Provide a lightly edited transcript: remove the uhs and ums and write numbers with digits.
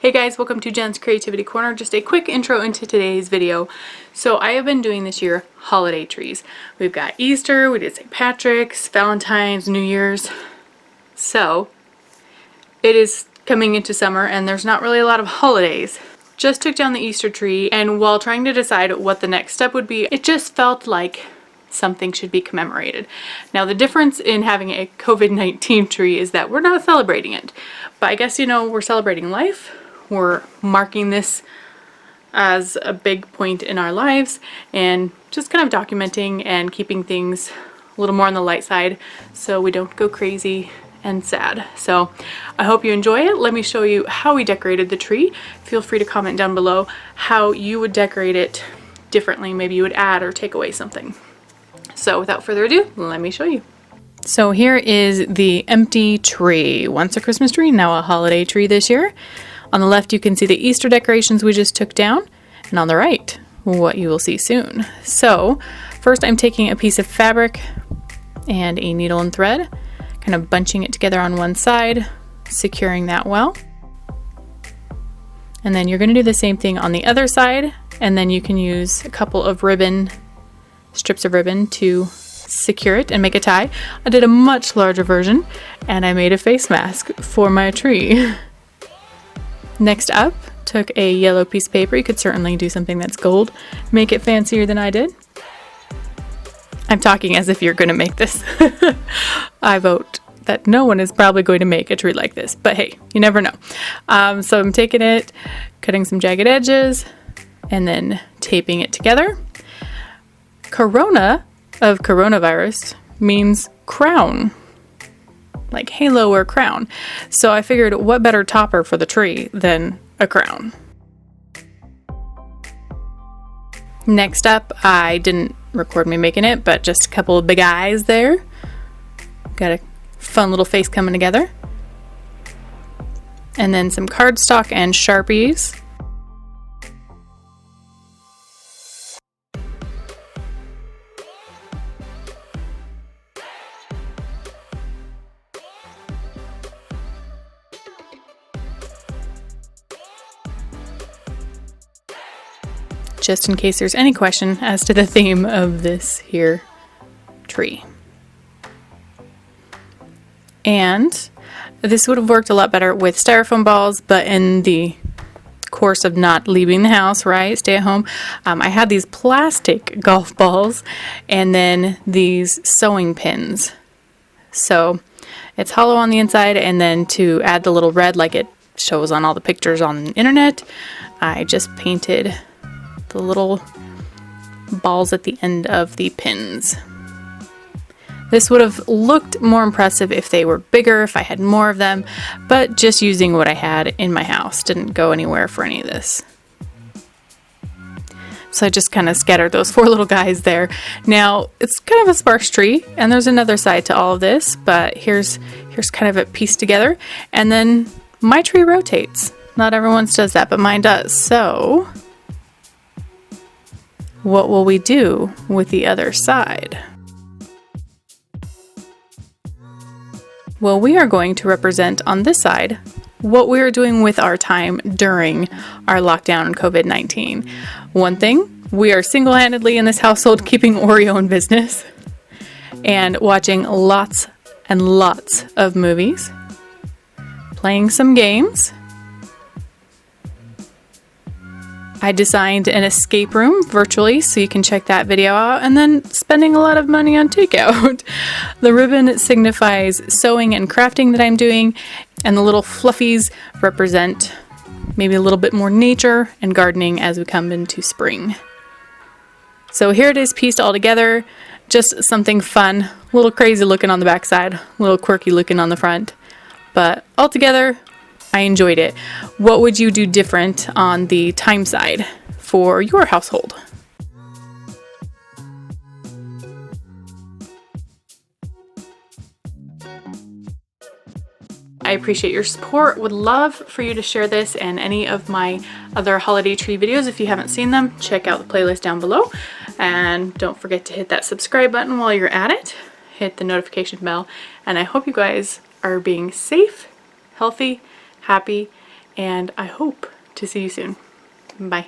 Hey guys, welcome to Jen's Creativity Corner. Just a quick intro into today's video. So I have been doing this year holiday trees. We've got Easter, we did St. Patrick's, Valentine's, New Year's. So it is coming into summer and there's not really a lot of holidays. Just took down the Easter tree, and while trying to decide what the next step would be, it just felt like something should be commemorated. Now the difference in having a COVID-19 tree is that we're not celebrating it. But I guess, you know, we're celebrating life. We're marking this as a big point in our lives and just kind of documenting and keeping things a little more on the light side so we don't go crazy and sad. So I hope you enjoy it. Let me show you how we decorated the tree. Feel free to comment down below how you would decorate it differently. Maybe you would add or take away something. So without further ado, let me show you. So here is the empty tree. Once a Christmas tree, now a holiday tree this year. On the left, you can see the Easter decorations we just took down, and on the right, what you will see soon. So first I'm taking a piece of fabric and a needle and thread, kind of bunching it together on one side, securing that well. And then you're going to do the same thing on the other side, and then you can use a couple of strips of ribbon to secure it and make a tie. I did a much larger version, and I made a face mask for my tree. Next up, took a yellow piece of paper. You could certainly do something that's gold, make it fancier than I did. I'm talking as if you're going to make this. I vote that no one is probably going to make a tree like this, but hey, you never know. So I'm taking it, cutting some jagged edges, and then taping it together. Corona of coronavirus means crown. Like halo or crown. So I figured what better topper for the tree than a crown. Next up, I didn't record me making it, but just a couple of big eyes there. Got a fun little face coming together. And then some cardstock and Sharpies. Just in case there's any question as to the theme of this here tree. And this would have worked a lot better with styrofoam balls, but in the course of not leaving the house, right, stay at home, I had these plastic golf balls and then these sewing pins. So it's hollow on the inside, and then to add the little red like it shows on all the pictures on the internet, I just painted the little balls at the end of the pins. This would have looked more impressive if they were bigger, if I had more of them, but just using what I had in my house. Didn't go anywhere for any of this. So I just kind of scattered those four little guys there. Now, it's kind of a sparse tree, and there's another side to all of this, but here's kind of it pieced together. And then my tree rotates. Not everyone's does that, but mine does. So what will we do with the other side? Well, we are going to represent on this side what we are doing with our time during our lockdown and COVID-19. One thing, we are single-handedly in this household keeping Oreo in business and watching lots and lots of movies, playing some games. I designed an escape room virtually, so you can check that video out, and then spending a lot of money on takeout. The ribbon signifies sewing and crafting that I'm doing, and the little fluffies represent maybe a little bit more nature and gardening as we come into spring. So here it is pieced all together, just something fun, a little crazy looking on the backside, a little quirky looking on the front, but all together, I enjoyed it. What would you do different on the time side for your household? I appreciate your support. Would love for you to share this and any of my other holiday tree videos. If you haven't seen them, check out the playlist down below. And don't forget to hit that subscribe button while you're at it. Hit the notification bell. And I hope you guys are being safe, healthy, happy, and I hope to see you soon. Bye.